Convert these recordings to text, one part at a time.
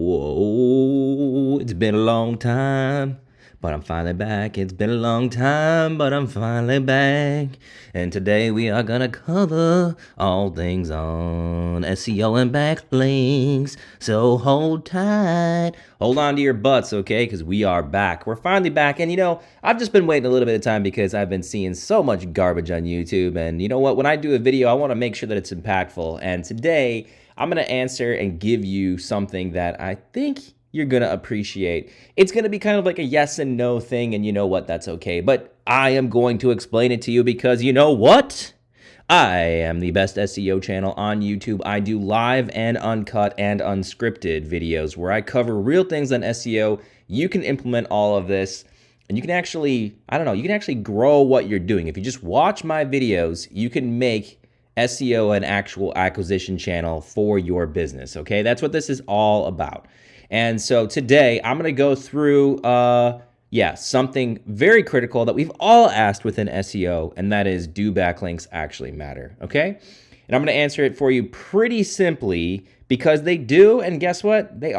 Whoa, it's been a long time, but I'm finally back. It's been a long time, but I'm finally back. And today we are gonna cover all things on SEO and backlinks. So hold tight. Hold on to your butts, okay? Because we are back. We're finally back. And I've just been waiting a little bit of time because I've been seeing so much garbage on YouTube. And you know what? When I do a video, I want to make sure that it's impactful. And today, I'm going to answer and give you something that I think you're going to appreciate. It's going to be kind of like a yes and no thing, and you know what? That's okay. But I am going to explain it to you because you know what? I am the best SEO channel on YouTube. I do live and uncut and unscripted videos where I cover real things on SEO. You can implement all of this. And you can actually, you can actually grow what you're doing. If you just watch my videos, you can make SEO an actual acquisition channel for your business, okay? That's what this is all about. And so today, I'm gonna go through, something very critical that we've all asked within SEO, and that is, do backlinks actually matter, okay? And I'm gonna answer it for you pretty simply because they do, and guess what? They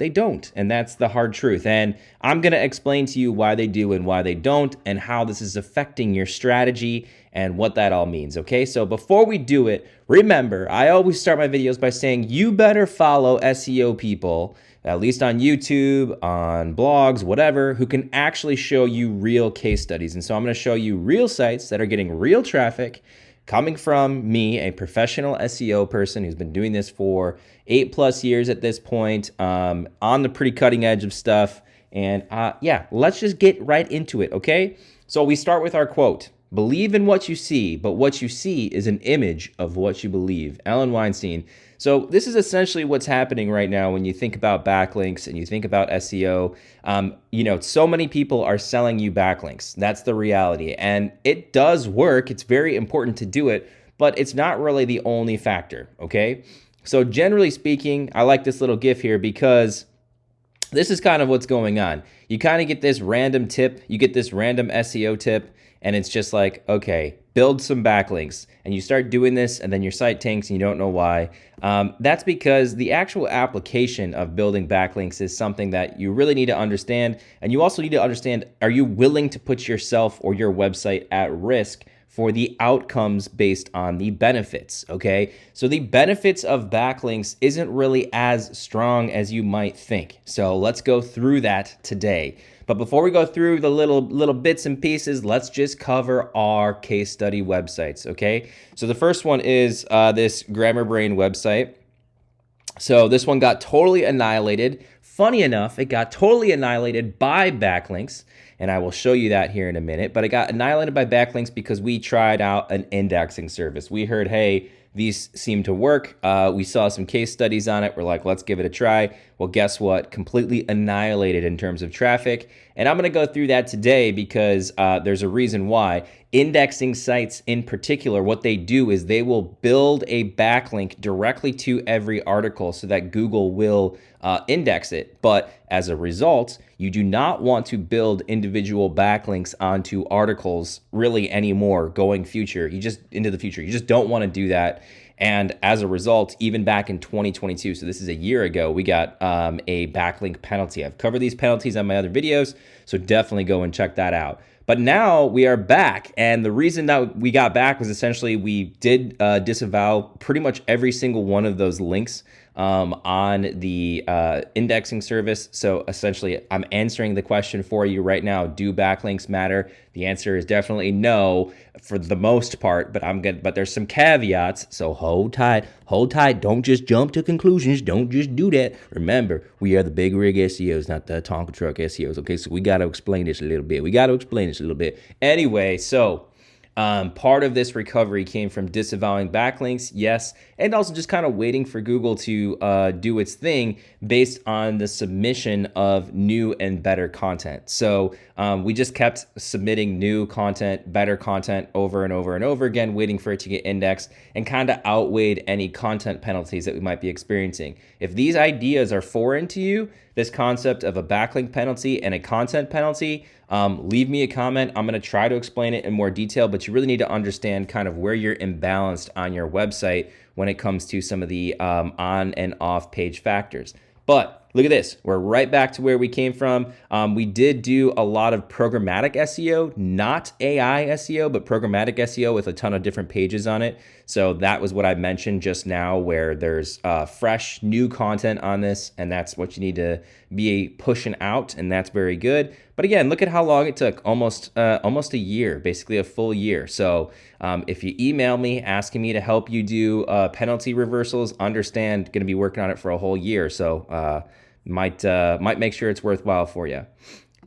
don't, and that's the hard truth. And I'm gonna explain to you why they do and why they don't, and how this is affecting your strategy and what that all means, okay? So before we do it, remember, I always start my videos by saying you better follow SEO people, at least on YouTube, on blogs, whatever, who can actually show you real case studies. And so I'm gonna show you real sites that are getting real traffic coming from me, a professional SEO person who's been doing this for 8+ years at this point, on the pretty cutting edge of stuff. And let's just get right into it, okay? So we start with our quote. Believe in what you see, but what you see is an image of what you believe. Alan Weinstein. So this is essentially what's happening right now when you think about backlinks and you think about SEO. So many people are selling you backlinks. That's the reality. And it does work. It's very important to do it, but it's not really the only factor, okay? So generally speaking, I like this little GIF here because this is kind of what's going on. You kind of get this random tip, you get this random SEO tip, and it's just like, okay, build some backlinks. And you start doing this, and then your site tanks, and you don't know why. That's because the actual application of building backlinks is something that you really need to understand. And you also need to understand, are you willing to put yourself or your website at risk for the outcomes based on the benefits, okay? So the benefits of backlinks isn't really as strong as you might think. So let's go through that today. But before we go through the little bits and pieces, let's just cover our case study websites, okay? So the first one is this Grammar Brain website. So this one got totally annihilated. Funny enough, it got totally annihilated by backlinks, and I will show you that here in a minute. But it got annihilated by backlinks because we tried out an indexing service. We heard, hey, these seem to work. We saw some case studies on it. We're like, let's give it a try. Well, guess what? Completely annihilated in terms of traffic. And I'm going to go through that today because there's a reason why. Indexing sites in particular, what they do is they will build a backlink directly to every article so that Google will index it. But as a result, you do not want to build individual backlinks onto articles really anymore going into the future. You just don't want to do that. And as a result, even back in 2022, so this is a year ago, we got a backlink penalty. I've covered these penalties on my other videos, so definitely go and check that out. But now we are back, and the reason that we got back was essentially we did disavow pretty much every single one of those links on the indexing service. So essentially, I'm answering the question for you right now. Do backlinks matter? The answer is definitely no for the most part, but there's some caveats. So hold tight. Don't just jump to conclusions. Don't just do that. Remember, we are the big rig SEOs, not the Tonka truck SEOs. Okay, so we got to explain this a little bit. Anyway, so part of this recovery came from disavowing backlinks, yes, and also just kind of waiting for Google to do its thing based on the submission of new and better content. So we just kept submitting new content, better content over and over and over again, waiting for it to get indexed, and kind of outweighed any content penalties that we might be experiencing. If these ideas are foreign to you, this concept of a backlink penalty and a content penalty, leave me a comment. I'm going to try to explain it in more detail, but you really need to understand kind of where you're imbalanced on your website when it comes to some of the on and off page factors. But look at this. We're right back to where we came from. We did do a lot of programmatic SEO, not AI SEO, but programmatic SEO with a ton of different pages on it. So that was what I mentioned just now, where there's fresh new content on this, and that's what you need to be pushing out, and that's very good. But again, look at how long it took, almost a year, basically a full year. So if you email me asking me to help you do penalty reversals, understand, going to be working on it for a whole year. So might make sure it's worthwhile for you.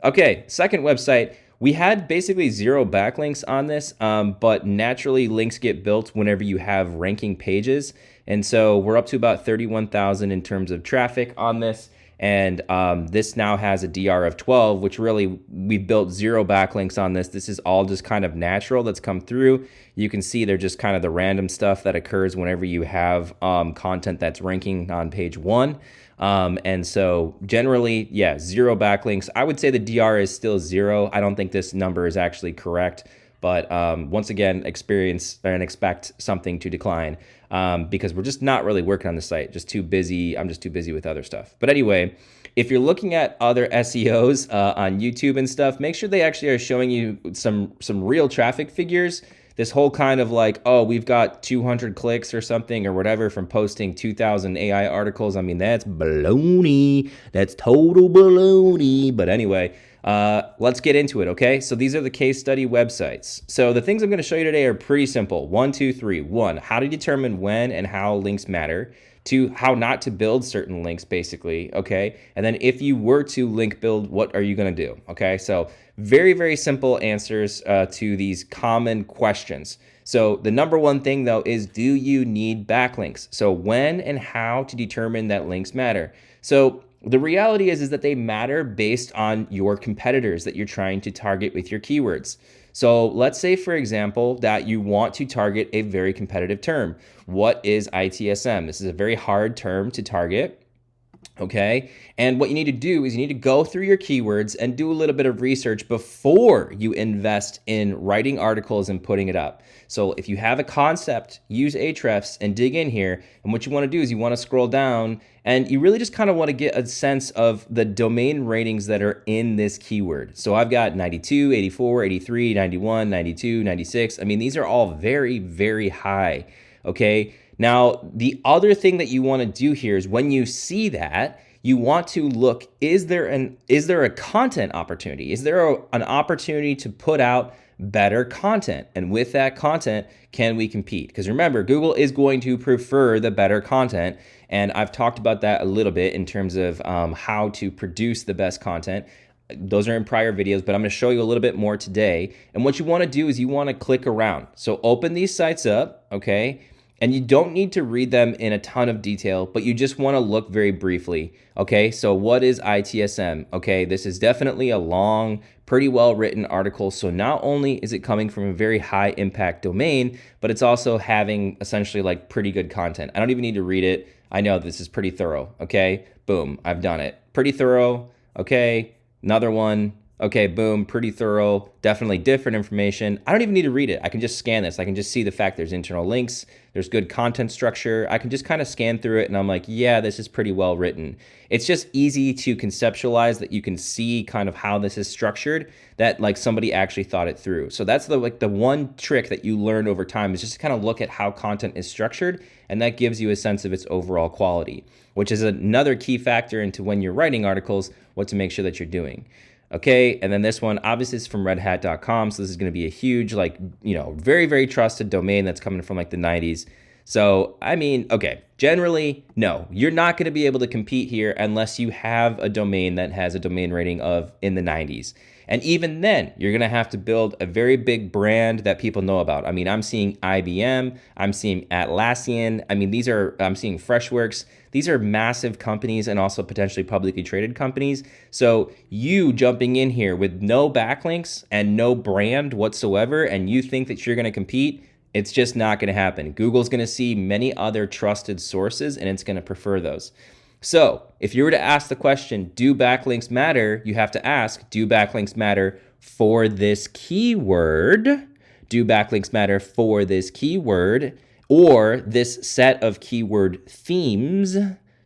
Okay, second website. We had basically 0 backlinks on this, but naturally links get built whenever you have ranking pages. And so we're up to about 31,000 in terms of traffic on this. And this now has a DR of 12, which really we built 0 backlinks on this. This is all just kind of natural that's come through. You can see they're just kind of the random stuff that occurs whenever you have content that's ranking on page 1. And so generally, yeah, 0 backlinks. I would say the DR is still 0. I don't think this number is actually correct. But once again, experience and expect something to decline because we're just not really working on the site. Just too busy. I'm just too busy with other stuff. But anyway, if you're looking at other SEOs on YouTube and stuff, make sure they actually are showing you some real traffic figures. This whole kind of like, oh, we've got 200 clicks or something or whatever from posting 2,000 AI articles. I mean, that's baloney. That's total baloney. But anyway, let's get into it, okay? So these are the case study websites. So the things I'm going to show you today are pretty simple. 1, 2, 3. 1, how to determine when and how links matter. 2, how not to build certain links, basically, okay? And then if you were to link build, what are you going to do, okay? So very, very simple answers to these common questions. So the number one thing, though, is do you need backlinks? So when and how to determine that links matter. So the reality is that they matter based on your competitors that you're trying to target with your keywords. So let's say, for example, that you want to target a very competitive term. What is ITSM? This is a very hard term to target. Okay. And what you need to do is you need to go through your keywords and do a little bit of research before you invest in writing articles and putting it up. So if you have a concept, use Ahrefs and dig in here. And what you want to do is you want to scroll down and you really just kind of want to get a sense of the domain ratings that are in this keyword. So I've got 92, 84, 83, 91, 92, 96. I mean, these are all very, very high. Okay. Now, the other thing that you want to do here is when you see that, you want to look, is there a content opportunity? Is there an opportunity to put out better content? And with that content, can we compete? Because remember, Google is going to prefer the better content. And I've talked about that a little bit in terms of how to produce the best content. Those are in prior videos, but I'm going to show you a little bit more today. And what you want to do is you want to click around. So open these sites up, okay? And you don't need to read them in a ton of detail, but you just want to look very briefly. Okay, so what is ITSM? Okay, this is definitely a long, pretty well written article. So not only is it coming from a very high impact domain, but it's also having essentially like pretty good content. I don't even need to read it. I know this is pretty thorough. Okay, boom, I've done it. Pretty thorough. Okay, another one. Okay, boom, pretty thorough, definitely different information. I don't even need to read it. I can just scan this. I can just see the fact there's internal links, there's good content structure. I can just kind of scan through it and I'm like, yeah, this is pretty well written. It's just easy to conceptualize that you can see kind of how this is structured, that like somebody actually thought it through. So that's the one trick that you learn over time is just to kind of look at how content is structured, and that gives you a sense of its overall quality, which is another key factor into when you're writing articles, what to make sure that you're doing. Okay, and then this one, obviously it's from redhat.com, so this is going to be a huge, like, very, very trusted domain that's coming from like the 90s. So, I mean, okay, generally, no, you're not going to be able to compete here unless you have a domain that has a domain rating of in the 90s. And even then, you're going to have to build a very big brand that people know about. I mean, I'm seeing IBM, I'm seeing Atlassian. I mean, I'm seeing Freshworks. These are massive companies and also potentially publicly traded companies. So you jumping in here with no backlinks and no brand whatsoever, and you think that you're going to compete, it's just not going to happen. Google's going to see many other trusted sources and it's going to prefer those. So if you were to ask the question, do backlinks matter? You have to ask, do backlinks matter for this keyword? Do backlinks matter for this keyword or this set of keyword themes?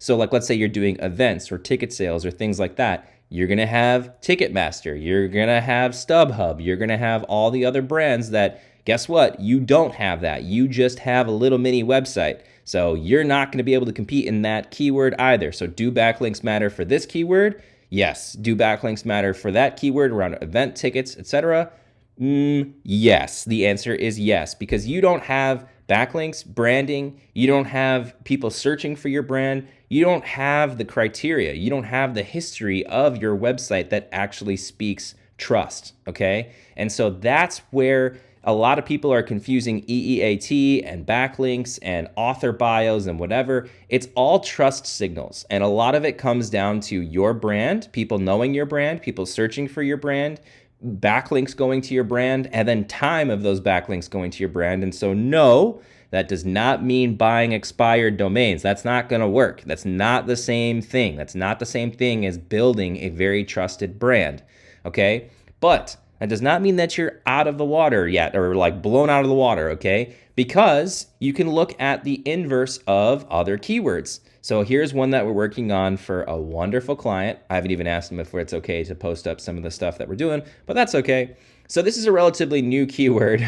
So like, let's say you're doing events or ticket sales or things like that. You're going to have Ticketmaster. You're going to have StubHub. You're going to have all the other brands that, guess what? You don't have that. You just have a little mini website. So you're not going to be able to compete in that keyword either. So do backlinks matter for this keyword? Yes. Do backlinks matter for that keyword around event tickets, etc.? Yes. The answer is yes, because you don't have backlinks, branding, you don't have people searching for your brand, you don't have the criteria, you don't have the history of your website that actually speaks trust, okay? And so that's where a lot of people are confusing EEAT and backlinks and author bios and whatever. It's all trust signals. And a lot of it comes down to your brand, people knowing your brand, people searching for your brand, backlinks going to your brand, and then time of those backlinks going to your brand. And so no, that does not mean buying expired domains. That's not going to work. That's not the same thing. That's not the same thing as building a very trusted brand, okay? But that does not mean that you're out of the water yet, or like blown out of the water, okay? Because you can look at the inverse of other keywords. So here's one that we're working on for a wonderful client. I haven't even asked them if it's okay to post up some of the stuff that we're doing, but that's okay. So this is a relatively new keyword.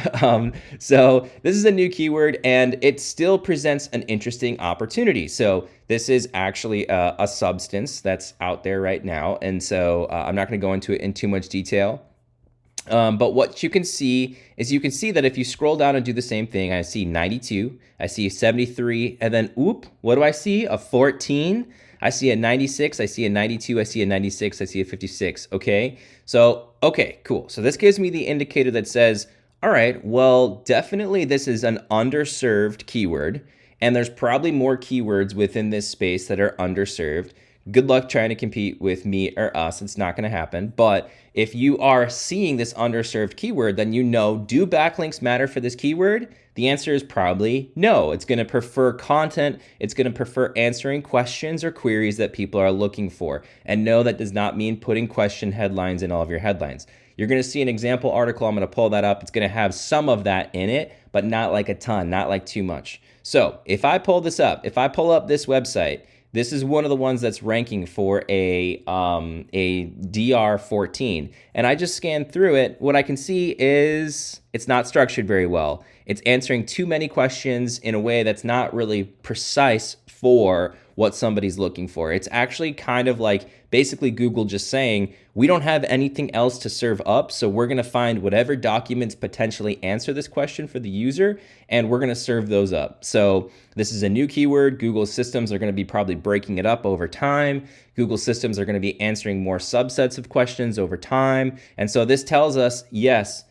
So this is a new keyword, and it still presents an interesting opportunity. So this is actually a substance that's out there right now. And so I'm not going to go into it in too much detail. But what you can see is, you can see that if you scroll down and do the same thing, I see 92, I see 73, and then what do I see? A 14, I see a 96, I see a 92, I see a 96, I see a 56, okay? So, okay, cool. So this gives me the indicator that says, all right, well, definitely this is an underserved keyword, and there's probably more keywords within this space that are underserved. Good luck trying to compete with me or us. It's not going to happen. But if you are seeing this underserved keyword, then you know, do backlinks matter for this keyword? The answer is probably no. It's going to prefer content. It's going to prefer answering questions or queries that people are looking for. And no, that does not mean putting question headlines in all of your headlines. You're going to see an example article. I'm going to pull that up. It's going to have some of that in it, but not like a ton, not like too much. So if I pull this up, if I pull up this website, this is one of the ones that's ranking for a DR14. And I just scanned through it. What I can see is it's not structured very well. It's answering too many questions in a way that's not really precise for what somebody's looking for. It's actually kind of like basically Google just saying, we don't have anything else to serve up, so we're going to find whatever documents potentially answer this question for the user, and we're going to serve those up. So this is a new keyword. Google systems are going to be probably breaking it up over time. Google systems are going to be answering more subsets of questions over time. And so this tells us, yes,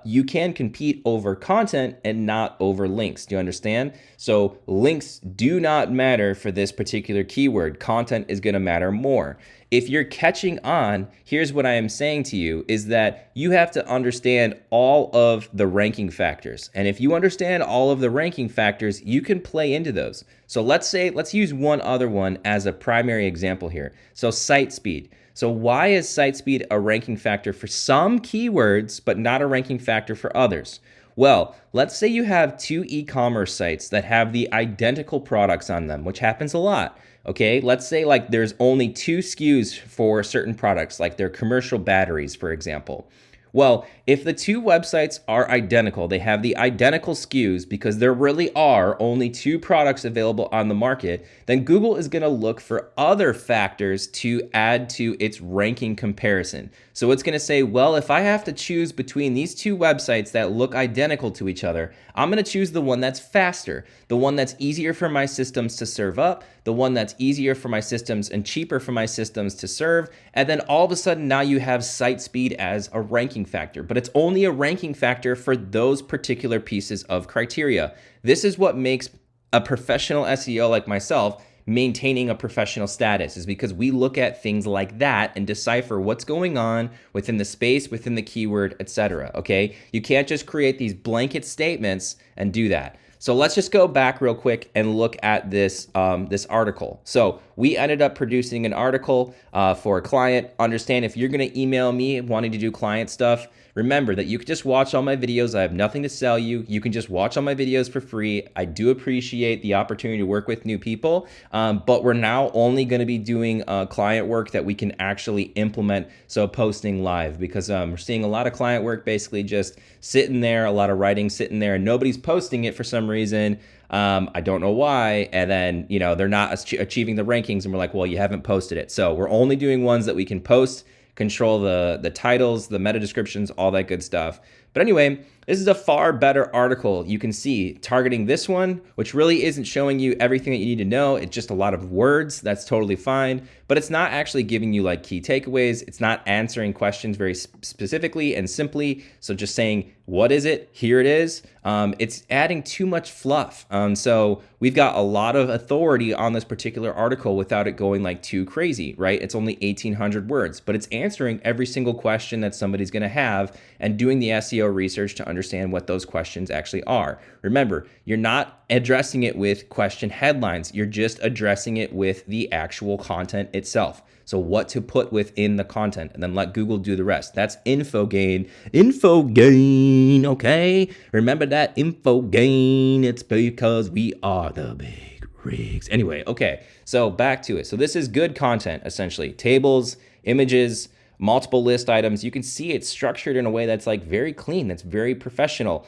you can compete over content and not over links. Do you understand? So links do not matter for this particular keyword. Content is going to matter more. If you're catching on, here's what I am saying to you is that you have to understand all of the ranking factors. And if you understand all of the ranking factors, you can play into those. So let's use one other one as a primary example here. So site speed. So why is site speed a ranking factor for some keywords, but not a ranking factor for others? Well, let's say you have two e-commerce sites that have the identical products on them, which happens a lot. Okay, let's say like there's only 2 SKUs for certain products, like their commercial batteries, for example. Well, if the two websites are identical, they have the identical SKUs because there really are only 2 products available on the market, then Google is going to look for other factors to add to its ranking comparison. So it's going to say, well, if I have to choose between these 2 websites that look identical to each other, I'm going to choose the one that's faster, the one that's easier for my systems to serve up, the one that's easier for my systems and cheaper for my systems to serve. And then all of a sudden now you have site speed as a ranking factor, but it's only a ranking factor for those particular pieces of criteria. This is what makes a professional SEO like myself maintaining a professional status, is because we look at things like that and decipher what's going on within the space, within the keyword, etc. Okay? You can't just create these blanket statements and do that. So let's just go back real quick and look at this, this article. So we ended up producing an article for a client. Understand, if you're going to email me wanting to do client stuff, remember that you can just watch all my videos. I have nothing to sell you. You can just watch all my videos for free. I do appreciate the opportunity to work with new people, but we're now only going to be doing client work that we can actually implement, so posting live, because we're seeing a lot of client work basically just sitting there, a lot of writing sitting there, and nobody's posting it for some reason. I don't know why. And then, they're not achieving the rankings, and we're like, well, you haven't posted it. So we're only doing ones that we can post, control the titles, the meta descriptions, all that good stuff. But anyway, this is a far better article. You can see targeting this one, which really isn't showing you everything that you need to know. It's just a lot of words. That's totally fine. But it's not actually giving you like key takeaways. It's not answering questions very specifically and simply. So just saying, what is it? Here it is. It's adding too much fluff. So we've got a lot of authority on this particular article without it going like too crazy, right? It's only 1,800 words, but it's answering every single question that somebody's going to have and doing the SEO research to understand what those questions actually are. Remember, you're not addressing it with question headlines. You're just addressing it with the actual content itself. So what to put within the content, and then let Google do the rest. That's info gain. Info gain, okay? Remember that, info gain. It's because we are the big rigs. Anyway, okay, so back to it. So this is good content, essentially. Tables, images, multiple list items. You can see it's structured in a way that's like very clean, that's very professional.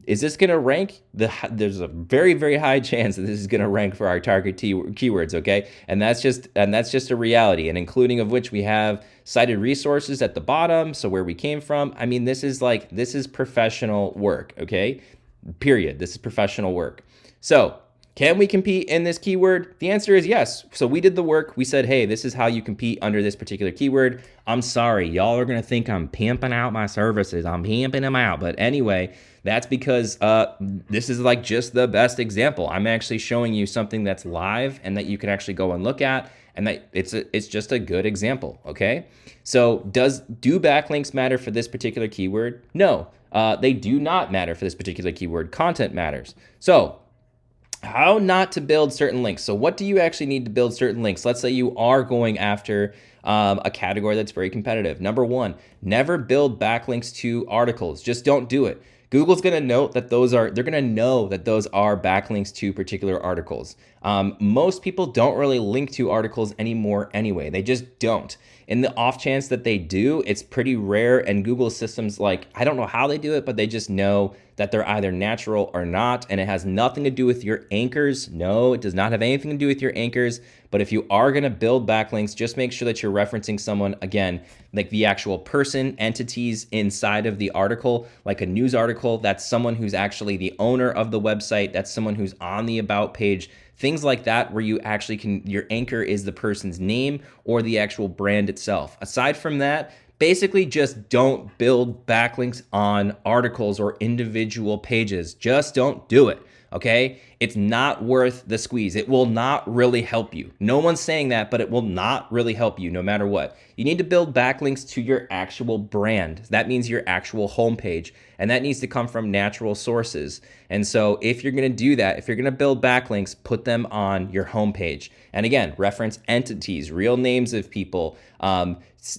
Is this going to rank? There's a very, very high chance that this is going to rank for our target keywords, okay? And that's just a reality, and including of which we have cited resources at the bottom, so where we came from. I mean, this is professional work, okay? Period. This is professional work. So, can we compete in this keyword? The answer is yes. So we did the work. We said, hey, this is how you compete under this particular keyword. I'm sorry, y'all are going to think I'm pimping out my services. I'm pimping them out. But anyway, that's because this is like just the best example. I'm actually showing you something that's live and that you can actually go and look at, and that it's just a good example, okay? So do backlinks matter for this particular keyword? No, they do not matter for this particular keyword. Content matters. So how not to build certain links. So what do you actually need to build certain links? Let's say you are going after a category that's very competitive. Number one, never build backlinks to articles. Just don't do it. Google's going to note that they're going to know that those are backlinks to particular articles. Most people don't really link to articles anymore anyway. They just don't. In the off chance that they do, it's pretty rare, and Google systems, like, I don't know how they do it, but they just know that they're either natural or not, and it has nothing to do with your anchors. No, it does not have anything to do with your anchors. But if you are going to build backlinks, just make sure that you're referencing someone, again, like the actual person, entities inside of the article, like a news article. That's someone who's actually the owner of the website. That's someone who's on the about page. Things like that, where you actually your anchor is the person's name or the actual brand itself. Aside from that, basically just don't build backlinks on articles or individual pages. Just don't do it, okay? It's not worth the squeeze. It will not really help you. No one's saying that, but it will not really help you no matter what. You need to build backlinks to your actual brand. That means your actual homepage, and that needs to come from natural sources. And so if you're going to do that, if you're going to build backlinks, put them on your homepage. And again, reference entities, real names of people,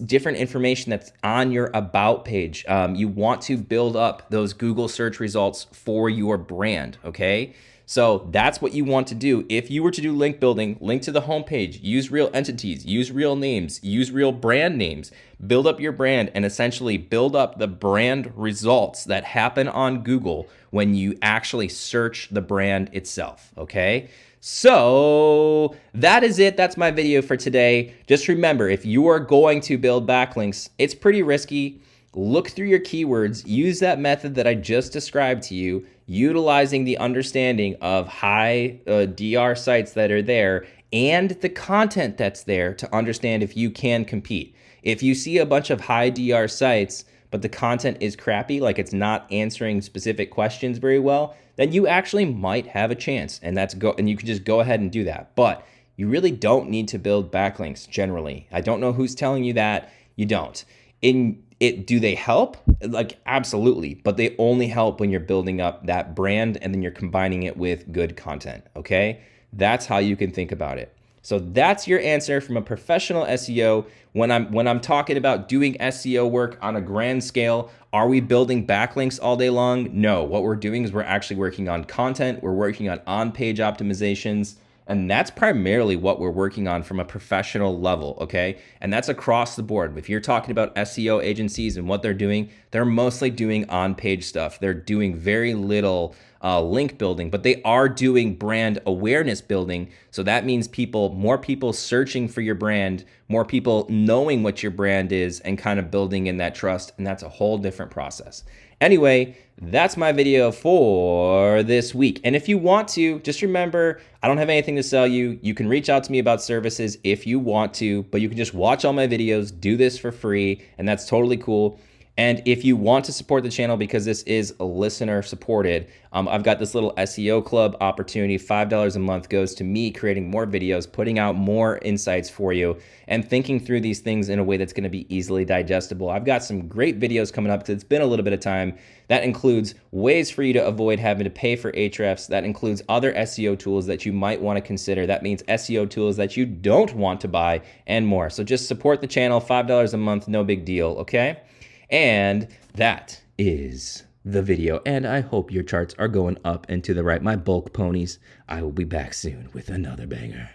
different information that's on your about page. You want to build up those Google search results for your brand, okay? So that's what you want to do. If you were to do link building, link to the homepage, use real entities, use real names, use real brand names, build up your brand, and essentially build up the brand results that happen on Google when you actually search the brand itself, okay? So that is it. That's my video for today. Just remember, if you are going to build backlinks, it's pretty risky. Look through your keywords, use that method that I just described to you, utilizing the understanding of high DR sites that are there and the content that's there to understand if you can compete. If you see a bunch of high DR sites, but the content is crappy, like it's not answering specific questions very well, then you actually might have a chance, and you can just go ahead and do that. But you really don't need to build backlinks generally. I don't know who's telling you that. You don't. Do they help? Like, absolutely, but they only help when you're building up that brand and then you're combining it with good content, okay? That's how you can think about it. So that's your answer from a professional SEO. When I'm talking about doing SEO work on a grand scale, are we building backlinks all day long? No. What we're doing is we're actually working on content. We're working on page optimizations. And that's primarily what we're working on from a professional level, okay? And that's across the board. If you're talking about SEO agencies and what they're doing, they're mostly doing on-page stuff. They're doing very little link building, but they are doing brand awareness building. So that means more people searching for your brand, more people knowing what your brand is and kind of building in that trust. And that's a whole different process. Anyway, that's my video for this week. And if you want to, just remember, I don't have anything to sell you. You can reach out to me about services if you want to, but you can just watch all my videos, do this for free, and that's totally cool. And if you want to support the channel, because this is listener supported, I've got this little SEO club opportunity. $5 a month goes to me creating more videos, putting out more insights for you, and thinking through these things in a way that's going to be easily digestible. I've got some great videos coming up because it's been a little bit of time. That includes ways for you to avoid having to pay for Ahrefs. That includes other SEO tools that you might want to consider. That means SEO tools that you don't want to buy and more. So just support the channel, $5 a month, no big deal, okay? And that is the video. And I hope your charts are going up and to the right. My bulk ponies. I will be back soon with another banger.